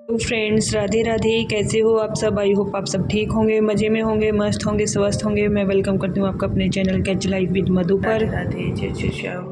तो फ्रेंड्स, राधे राधे। कैसे हो आप सब? आई होप आप सब ठीक होंगे, मज़े में होंगे, मस्त होंगे, स्वस्थ होंगे। मैं वेलकम करती हूँ आपका अपने चैनल कैच लाइफ विद मधु पर। राधे राधे, जय जय श्याम।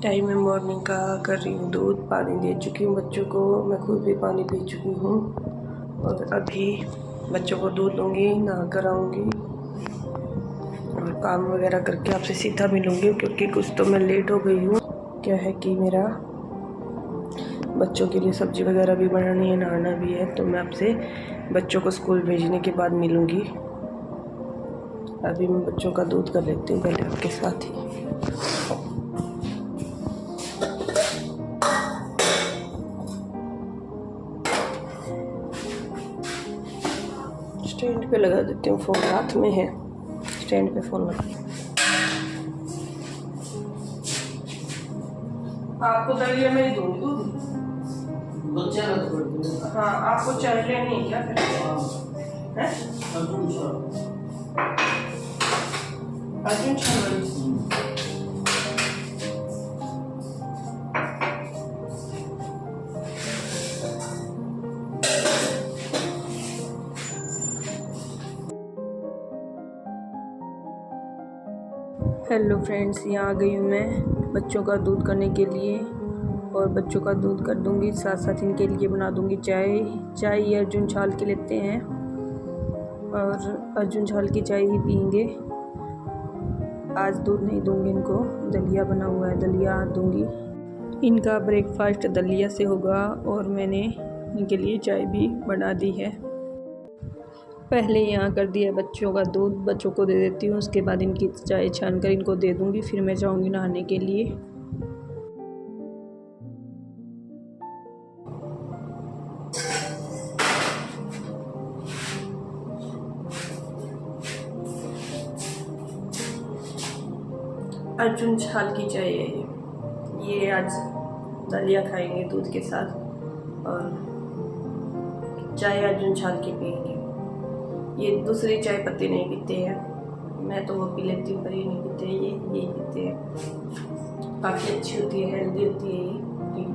टाइम है मॉर्निंग का, कर रही हूँ दूध, पानी दे चुकी हूँ बच्चों को, मैं खुद भी पानी पी चुकी हूँ और अभी बच्चों को दूध दूँगी, नहा कर आऊँगी और काम वगैरह करके आपसे सीधा मिलूँगी क्योंकि कुछ तो मैं लेट हो गई हूँ। क्या है कि मेरा बच्चों के लिए सब्जी वगैरह भी बनानी है, नहाना भी है, तो मैं आपसे बच्चों को स्कूल भेजने के बाद मिलूँगी। अभी मैं बच्चों का दूध कर लेती हूँ पहले आपके साथ ही। स्टैंड पे लगा देती हूँ, फ़ोन हाथ में है, स्टैंड पे फ़ोन लगा। आपको दलिया में ही दूँगी दूध। हाँ, आपको चाय लेनी है क्या फिर? हैं? अर्जुन चावल। हेलो फ्रेंड्स, यहाँ आ गई हूँ मैं बच्चों का दूध करने के लिए और बच्चों का दूध कर दूँगी, साथ साथ इनके लिए बना दूँगी चाय। चाय ये अर्जुन छाल के लेते हैं और अर्जुन छाल की चाय ही पियेंगे। आज दूध नहीं दूँगी इनको, दलिया बना हुआ है, दलिया आज दूँगी। इनका ब्रेकफास्ट दलिया से होगा और मैंने इनके लिए चाय भी बना दी है। पहले यहाँ कर दिया बच्चों का दूध, बच्चों को दे देती हूँ, उसके बाद इनकी चाय छान कर इनको दे दूँगी, फिर मैं जाऊँगी नहाने के लिए। अर्जुन छाल की चाय है ये आज दलिया खाएंगे दूध के साथ और चाय अर्जुन छाल की पियेंगे। ये दूसरी चाय पत्ती नहीं पीते हैं, मैं तो वो पी लेती हूँ पर ये नहीं पीते, ये पीते हैं। काफ़ी अच्छी होती है, हेल्दी होती है ये।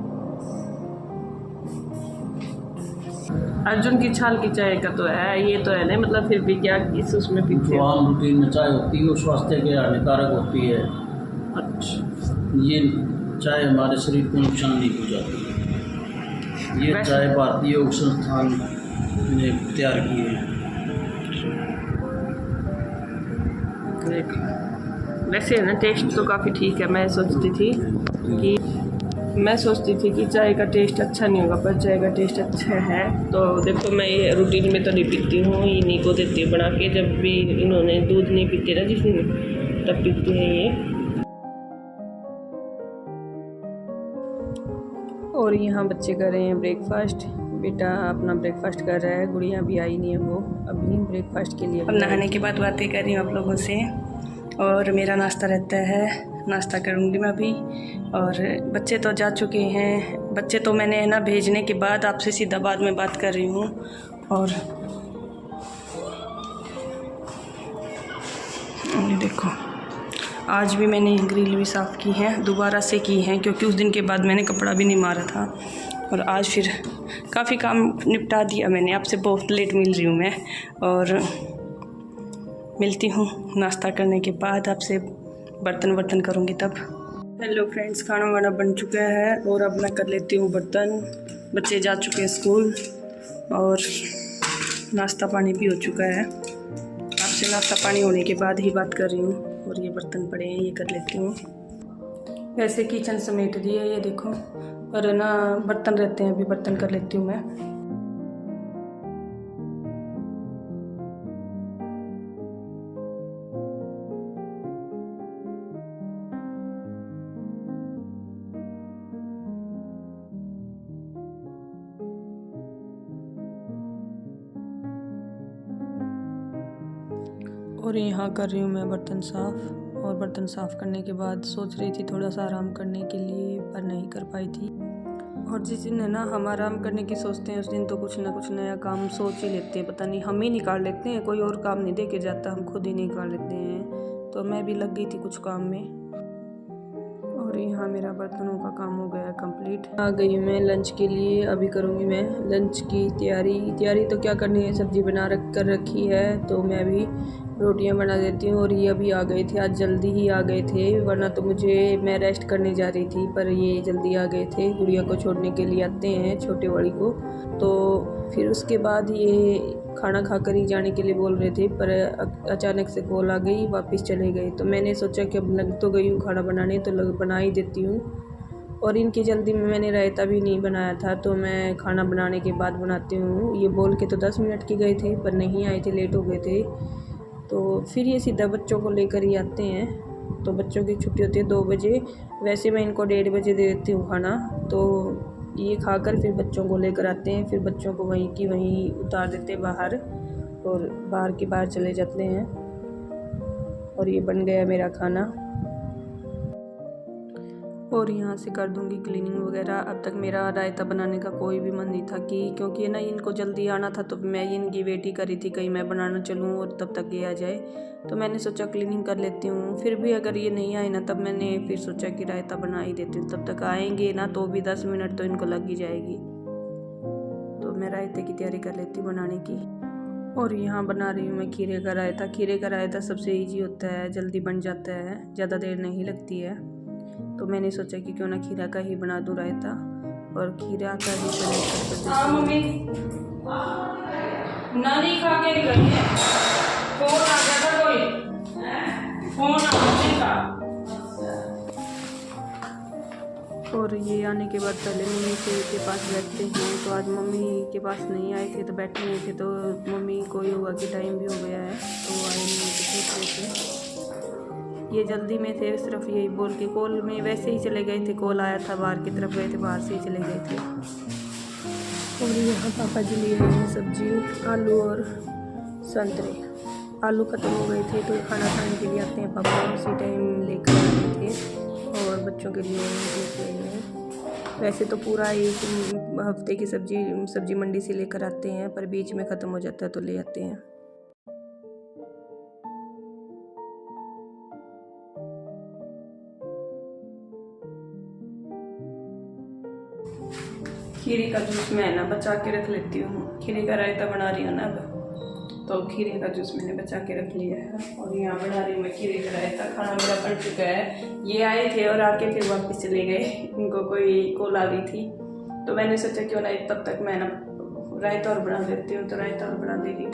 अर्जुन की छाल की चाय का तो है, ये तो है नहीं, मतलब फिर भी क्या इस उसमें पीते हैं। आम रूटीन में चाय होती है वो स्वास्थ्य के हानिकारक होती है। अच्छा, ये चाय हमारे शरीर को नुकसान नहीं पहुँचाती। ये चाय भारतीय योग संस्थान ने तैयार की है। वैसे ना टेस्ट तो काफ़ी ठीक है। मैं सोचती थी कि चाय का टेस्ट अच्छा नहीं होगा, पर चाय का टेस्ट अच्छा है। तो देखो, मैं ये रूटीन में तो नहीं पीती हूँ, इन्हीं को देती हूँ बना के, जब भी इन्होंने दूध नहीं पीते ना जिस दिन, तब पीती हैं ये। और यहाँ बच्चे कर रहे हैं ब्रेकफास्ट। बेटा अपना ब्रेकफास्ट कर रहा है, गुड़िया भी आई नहीं है, वो अभी ब्रेकफास्ट के लिए। अब नहाने के बाद बातें कर रही हूँ आप लोगों से और मेरा नाश्ता रहता है, नाश्ता करूँगी मैं अभी। और बच्चे तो जा चुके हैं, बच्चे तो मैंने ना भेजने के बाद आपसे सीधा बाद में बात कर रही हूँ। और ये देखो, आज भी मैंने ग्रिल भी साफ़ की है, दोबारा से की है क्योंकि उस दिन के बाद मैंने कपड़ा भी नहीं मारा था और आज फिर काफ़ी काम निपटा दिया मैंने। आपसे बहुत लेट मिल रही हूँ मैं और मिलती हूँ नाश्ता करने के बाद आपसे, बर्तन करूँगी तब। हेलो फ्रेंड्स, खाना वाना बन चुका है और अब मैं कर लेती हूँ बर्तन। बच्चे जा चुके हैं स्कूल और नाश्ता पानी भी हो चुका है। आपसे नाश्ता पानी होने के बाद ही बात कर रही हूँ और ये बर्तन पड़े हैं, ये कर लेती हूँ। वैसे किचन समेट दी है ये देखो, पर ना बर्तन रहते हैं, अभी बर्तन कर लेती हूँ मैं। और यहाँ कर रही हूँ मैं बर्तन साफ़। और बर्तन साफ़ करने के बाद सोच रही थी थोड़ा सा आराम करने के लिए, पर नहीं कर पाई थी। और जिस दिन है ना हम आराम करने की सोचते हैं, उस दिन तो कुछ ना कुछ नया काम सोच ही लेते हैं, पता नहीं हम ही निकाल लेते हैं, कोई और काम नहीं दे के जाता, हम खुद ही निकाल लेते हैं। तो मैं भी लग गई थी कुछ काम में और यहाँ मेरा बर्तनों का काम हो गया कंप्लीट। आ गई मैं लंच के लिए। अभी करूँगी मैं लंच की तैयारी तो क्या करनी है, सब्ज़ी बना कर रखी है, तो मैं अभी रोटियां बना देती हूँ। और ये अभी आ गए थे, आज जल्दी ही आ गए थे, वरना तो मैं रेस्ट करने जा रही थी, पर ये जल्दी आ गए थे। गुड़िया को छोड़ने के लिए आते हैं, छोटे वाली को। तो फिर उसके बाद ये खाना खाकर ही जाने के लिए बोल रहे थे, पर अचानक से कॉल आ गई, वापस चले गए। तो मैंने सोचा कि अब लग तो गई हूँ खाना बनाने, तो बना ही देती हूँ। और इनकी जल्दी में मैंने रायता भी नहीं बनाया था, तो मैं खाना बनाने के बाद बनाती हूँ। ये बोल के तो 10 मिनट के गए थे, पर नहीं आए थे, लेट हो गए थे। तो फिर ये सीधा बच्चों को लेकर ही आते हैं। तो बच्चों की छुट्टी होती है 2 बजे। वैसे मैं इनको 1:30 बजे दे देती हूँ खाना। तो ये खाकर फिर बच्चों को लेकर आते हैं। फिर बच्चों को वहीं की वहीं उतार देते हैं बाहर, और बाहर चले जाते हैं। और ये बन गया मेरा खाना। और यहाँ से कर दूँगी क्लीनिंग वगैरह। अब तक मेरा रायता बनाने का कोई भी मन नहीं था, क्योंकि ना इनको जल्दी आना था, तो मैं इनकी वेट ही करी थी कहीं मैं बनाना चलूँ और तब तक ये आ जाए। तो मैंने सोचा क्लीनिंग कर लेती हूँ। फिर भी अगर ये नहीं आए ना, तब मैंने फिर सोचा कि रायता बना ही देती हूँ। तब तक आएंगे ना तो भी 10 मिनट तो इनको लग ही जाएगी। तो मैं रायते की तैयारी कर लेती हूँ बनाने की। और यहाँ बना रही हूँ मैं खीरे का रायता। खीरे का रायता सबसे ईजी होता है, जल्दी बन जाता है, ज़्यादा देर नहीं लगती है। तो मैंने सोचा कि क्यों ना खीरा का ही बना दूँ रायता, और खीरा का ही सेलेक्ट कर मम्मी नानी खा के गई है। फोन आ गया था, कोई फोन आ गया। और ये आने के बाद पहले मम्मी के पास बैठते हैं। तो आज मम्मी के पास नहीं आए थे, तो बैठे नहीं थे। तो मम्मी को ये हुआ कि टाइम भी हो गया है, तो आए नहीं, तो पूछ रहे थे। ये जल्दी में थे, सिर्फ यही बोल के कॉल में वैसे ही चले गए थे। कॉल आया था, बाहर की तरफ गए थे, बाहर से ही चले गए थे। और यहाँ पापा जी लिए हैं सब्जी, आलू और संतरे। आलू ख़त्म हो गए थे, तो खाना खाने के लिए आते हैं पापा, उसी टाइम लेकर आए थे। और बच्चों के लिए लेके आए हैं। वैसे तो पूरा एक हफ्ते की सब्जी मंडी से लेकर आते हैं, पर बीच में ख़त्म हो जाता है तो ले आते हैं। खीरे का जूस मैं ना बचा के रख लेती हूँ। खीरे का रायता बना रही हूँ ना अब, तो खीरे का जूस मैंने बचा के रख लिया है। और यहाँ बना रही हूँ मैं खीरे का रायता। खाना मेरा बन चुका है। ये आए थे और आके फिर वापस चले गए, इनको कोई कॉल आ गई थी। तो मैंने सोचा क्यों ना तब तक मैं ना रायता और बना देती हूँ, तो रायता और बना देगी।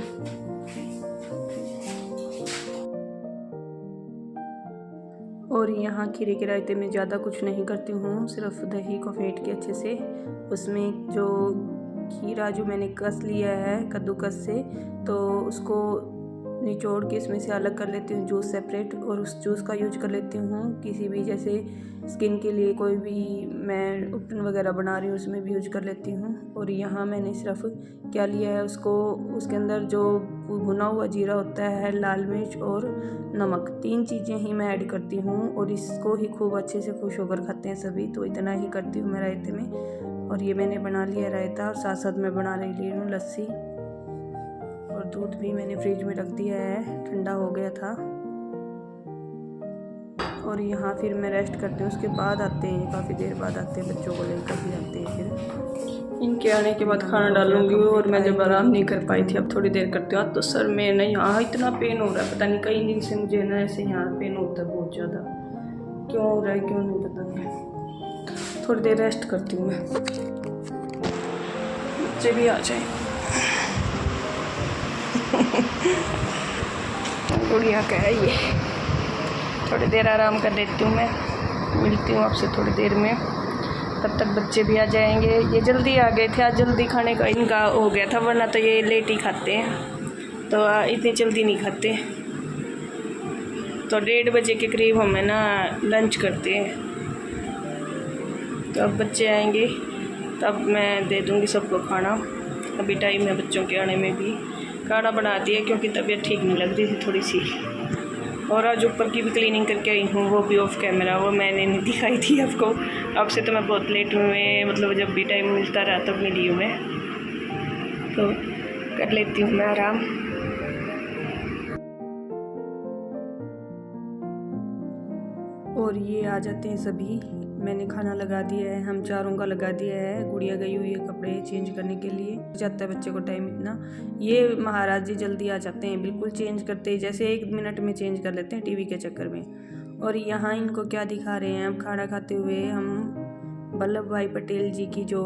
और यहाँ खीरे के रायते में ज़्यादा कुछ नहीं करती हूँ, सिर्फ दही को फेंट के अच्छे से उसमें जो खीरा जो मैंने कस लिया है कद्दूकस से, तो उसको निचोड़ के इसमें से अलग कर लेती हूँ जूस सेपरेट, और उस जूस का यूज कर लेती हूँ किसी भी, जैसे स्किन के लिए कोई भी मैं उपटन वगैरह बना रही हूँ उसमें भी यूज कर लेती हूँ। और यहाँ मैंने सिर्फ क्या लिया है, उसके अंदर जो भुना हुआ जीरा होता है, लाल मिर्च और नमक, 3 चीज़ें ही मैं ऐड करती हूँ। और इसको ही खूब अच्छे से खुश होकर खाते हैं सभी, तो इतना ही करती हूँ मैं रायते में। और ये मैंने बना लिया रायता, और साथ साथ मैं बना रही हूँ लस्सी। और दूध भी मैंने फ्रिज में रख दिया है, ठंडा हो गया था। और यहाँ फिर मैं रेस्ट करती हूँ, उसके बाद आते हैं, काफ़ी देर बाद आते हैं, बच्चों को लेकर भी आते हैं। फिर इनके आने के बाद खाना डालूंगी। और मैं जब आराम नहीं कर पाई थी, अब थोड़ी देर करती हूँ। तो सर में नहीं, यहाँ इतना पेन हो रहा है, पता नहीं कई दिन से मुझे ना ऐसे यहाँ पेन होता है बहुत ज़्यादा, क्यों हो रहा है क्यों नहीं पता नहीं। थोड़ी देर रेस्ट करती हूँ मैं, बच्चे भी आ जाए। गुड़िया क्या है ये, थोड़ी देर आराम कर लेती हूँ मैं, मिलती हूँ आपसे थोड़ी देर में, तब तक बच्चे भी आ जाएंगे। ये जल्दी आ गए थे, आज जल्दी खाने का इनका हो गया था, वरना तो ये लेट ही खाते हैं, तो इतनी जल्दी नहीं खाते। तो 1:30 बजे के करीब हमें ना लंच करते हैं। तो अब बच्चे आएंगे तब मैं दे दूँगी सबको खाना। अभी टाइम है बच्चों के आने में भी। खाना बना दिया क्योंकि तबीयत ठीक नहीं लग रही थी थोड़ी सी। और आज ऊपर की भी क्लीनिंग करके आई हूँ, वो भी ऑफ कैमरा, वो मैंने नहीं दिखाई थी आपको। आपसे तो मैं बहुत लेट हुए, मतलब जब भी टाइम मिलता रहा तब मिली हूँ मैं, तो कर लेती हूँ मैं आराम। और और ये आ जाते हैं सभी। मैंने खाना लगा दिया है, हम चारों का लगा दिया है। गुड़िया गई हुई है कपड़े चेंज करने के लिए, जाता है बच्चे को टाइम इतना। ये महाराज जी जल्दी आ जाते हैं, बिल्कुल चेंज करते हैं, जैसे 1 मिनट में चेंज कर लेते हैं टीवी के चक्कर में। और यहाँ इनको क्या दिखा रहे हैं, अब खाना खाते हुए हम वल्लभ भाई पटेल जी की जो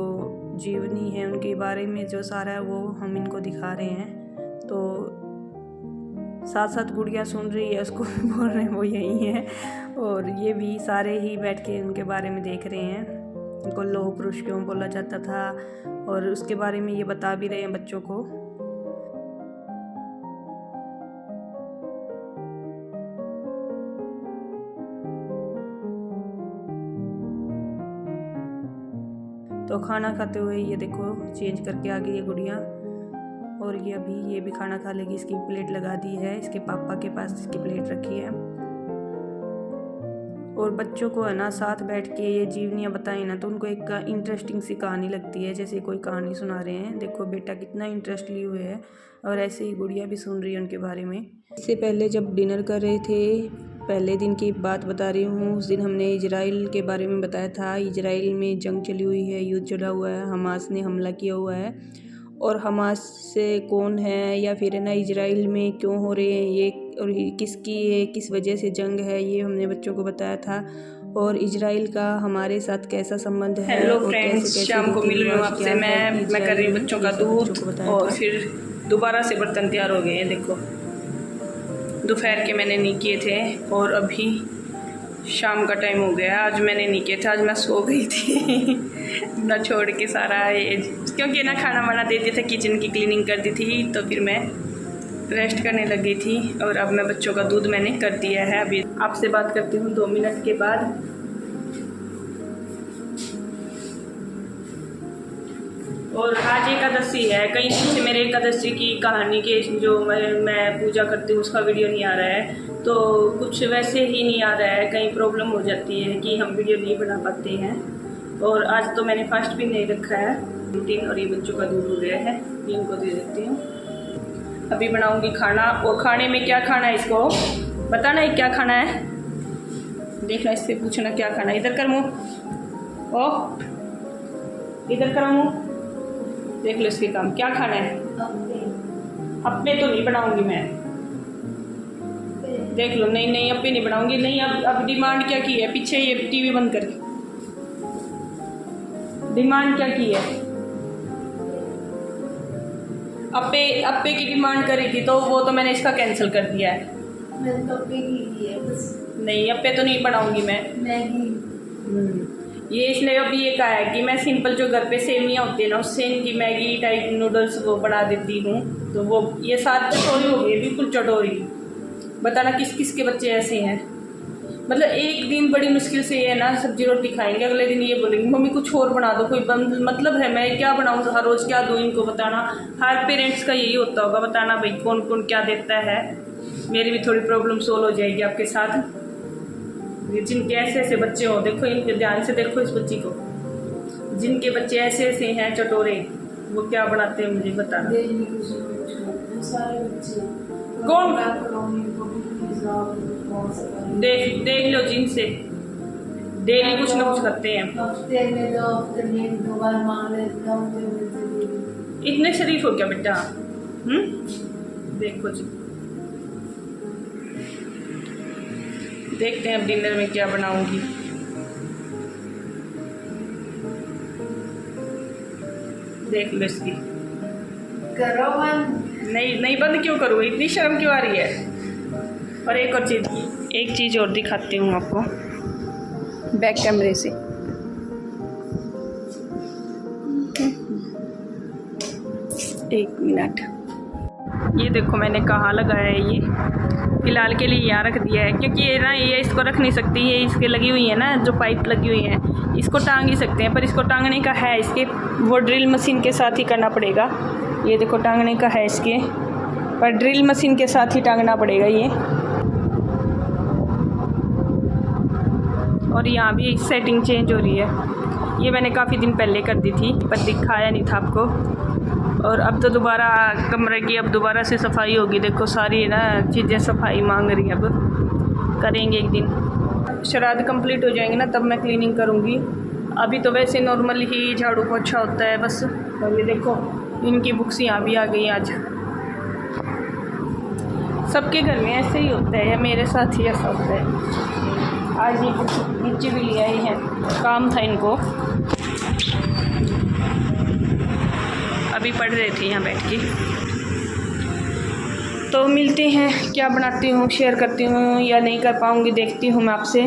जीवनी है उनके बारे में जो सारा है वो हम इनको दिखा रहे हैं। तो साथ साथ गुड़िया सुन रही है, उसको बोल रहे हैं वो यही है। और ये भी सारे ही बैठ के उनके बारे में देख रहे हैं, उनको लौह पुरुष क्यों बोला जाता था और उसके बारे में ये बता भी रहे हैं बच्चों को। तो खाना खाते हुए ये देखो चेंज करके आ गई है गुड़िया। और ये अभी ये भी खाना खा लेगी, इसकी प्लेट लगा दी है, इसके पापा के पास इसकी प्लेट रखी है। और बच्चों को है ना साथ बैठ के ये जीवनियाँ बताएं ना तो उनको एक इंटरेस्टिंग सी कहानी लगती है, जैसे कोई कहानी सुना रहे हैं। देखो बेटा कितना इंटरेस्ट लिए हुए है, और ऐसे ही गुड़िया भी सुन रही है उनके बारे में। इससे पहले जब डिनर कर रहे थे, पहले दिन की बात बता रही हूँ, उस दिन हमने इजराइल के बारे में बताया था। इजराइल में जंग चली हुई है, युद्ध चला हुआ है, हमास ने हमला किया हुआ है। और हमास से कौन है या फिर है ना इजराइल में क्यों हो रहे हैं ये, और किसकी है, किस वजह से जंग है, ये हमने बच्चों को बताया था। और इजराइल का हमारे साथ कैसा संबंध है। हेलो फ्रेंड्स, शाम को मिल रही हूँ आपसे। मैं कर रही हूँ बच्चों का दूध, और फिर दोबारा से बर्तन तैयार हो गए हैं। देखो दोपहर के मैंने नहीं किए थे और अभी शाम का टाइम हो गया। आज मैंने नहीं किए थे, आज मैं सो गई थी ना छोड़ के सारा ये, क्योंकि ना खाना वाना देती था, किचन की क्लीनिंग कर दी थी, तो फिर मैं रेस्ट करने लग गई थी। और अब मैं बच्चों का दूध मैंने कर दिया है। अभी आपसे बात करती हूँ 2 मिनट के बाद। और आज एकादशी है, कई दिन से मेरे एकादशी की कहानी के जो मैं पूजा करती हूँ उसका वीडियो नहीं आ रहा है, तो कुछ वैसे ही नहीं आ रहा है, कहीं प्रॉब्लम हो जाती है कि हम वीडियो नहीं बना पाते हैं। और आज तो मैंने फास्ट भी नहीं रखा है रूटीन। और ये बच्चों का दूध हो गया है, ये इनको दे देती हूँ। अभी बनाऊँगी खाना, और खाने में क्या खाना है इसको बताना है, क्या खाना है देखना, इससे पूछना क्या खाना है। इधर कर मुँह, ओ इधर कर मुँह, देख लो इसके काम, क्या खाना है। अपने तो नहीं बनाऊंगी मैं, देख लो। नहीं अपने नहीं बनाऊंगी, नहीं। अब डिमांड क्या की है, पीछे ये टीवी बंद करके डिमांड क्या की है। अप्पे की डिमांड करी थी, तो वो तो मैंने इसका कैंसिल कर दिया है। मैंने तो अप्पे की है बस। नहीं अप्पे तो नहीं बनाऊंगी मैं। मैगी ये इसलिए अभी ये कहा है कि मैं सिंपल जो घर पे सेमियाँ होती है ना, उससे इनकी मैगी टाइप नूडल्स वो बना देती हूँ। तो वो ये 7 चटोरी हो गई, बिल्कुल चटोरी। बताना किस किस के बच्चे ऐसे हैं। मतलब एक दिन बड़ी मुश्किल से ये ना सब्जी रोटी खाएंगे, अगले दिन ये बोलेंगे मम्मी कुछ और बना दो। कोई मतलब है मैं क्या बनाऊँ, हर रोज़ क्या दूँ इनको। बताना हर पेरेंट्स का यही होता होगा। बताना भाई कौन कौन क्या देता है। मेरी भी थोड़ी प्रॉब्लम सोल्व हो जाएगी आपके साथ। जिनके ऐसे ऐसे बच्चे हो, देखो इनके ध्यान से देखो इस बच्ची को, जिनके बच्चे ऐसे ऐसे हैं चटोरे, वो क्या बनाते हैं मुझे बताना। कौन देख लो, जिनसे डेली कुछ ना कुछ करते हैं। इतने शरीफ हो क्या बेटा। देखो जी, देखते हैं अब डिनर में क्या बनाऊंगी। देख लो इसकी, करो बंद। नहीं बंद क्यों करूँ, इतनी शर्म क्यों आ रही है। और एक चीज़ और दिखाती हूँ आपको बैक कैमरे से। एक मिनट, ये देखो मैंने कहाँ लगाया है। ये फिलहाल के लिए यहाँ रख दिया है, क्योंकि ये ना ये इसको रख नहीं सकती, ये इसके लगी हुई है ना, जो पाइप लगी हुई है, इसको टांग ही सकते हैं। पर इसको टांगने का है इसके, वो ड्रिल मशीन के साथ ही करना पड़ेगा। ये देखो टांगने का है इसके, पर ड्रिल मशीन के साथ ही टांगना पड़ेगा ये। और यहाँ भी सेटिंग चेंज हो रही है। ये मैंने काफ़ी दिन पहले कर दी थी, पर दिखाया नहीं था आपको। और अब तो दोबारा कमरे की अब दोबारा से सफाई होगी। देखो सारी ना चीज़ें सफाई मांग रही हैं, अब करेंगे एक दिन। श्राद्ध कंप्लीट हो जाएंगे ना तब मैं क्लीनिंग करूँगी। अभी तो वैसे नॉर्मल ही झाड़ू पोछा होता है बस। और ये देखो इनकी बुक्स यहाँ भी आ गई आज। सबके घर में ऐसे ही होता है या मेरे साथ ही ऐसा होता है। आज ये बुक्स नीचे भी ले आई हैं, काम था इनको, अभी पढ़ रहे थे यहाँ बैठ के। तो मिलते हैं, क्या बनाती हूँ शेयर करती हूँ या नहीं कर पाऊँगी देखती हूँ मैं आपसे।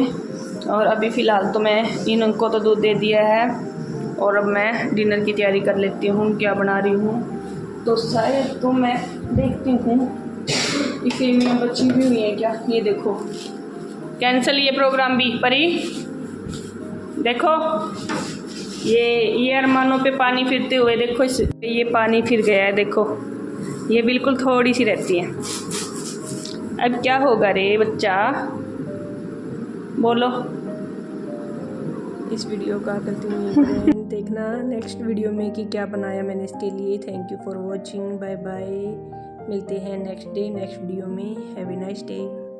और अभी फ़िलहाल तो मैं इनको तो दूध दे दिया है और अब मैं डिनर की तैयारी कर लेती हूँ क्या बना रही हूँ। तो शायद तो मैं देखती हूँ इसे में बची भी हुई है क्या। ये देखो कैंसिल ये प्रोग्राम भी परी। देखो ये अरमानों पे पानी फिरते हुए देखो, इस ये पानी फिर गया है देखो, ये बिल्कुल थोड़ी सी रहती है। अब क्या होगा रे बच्चा, बोलो। इस वीडियो का करती हूँ देखना नेक्स्ट वीडियो में कि क्या बनाया मैंने इसके लिए। Thank you for watching, bye bye. मिलते हैं नेक्स्ट डे नेक्स्ट वीडियो में। Have a nice day.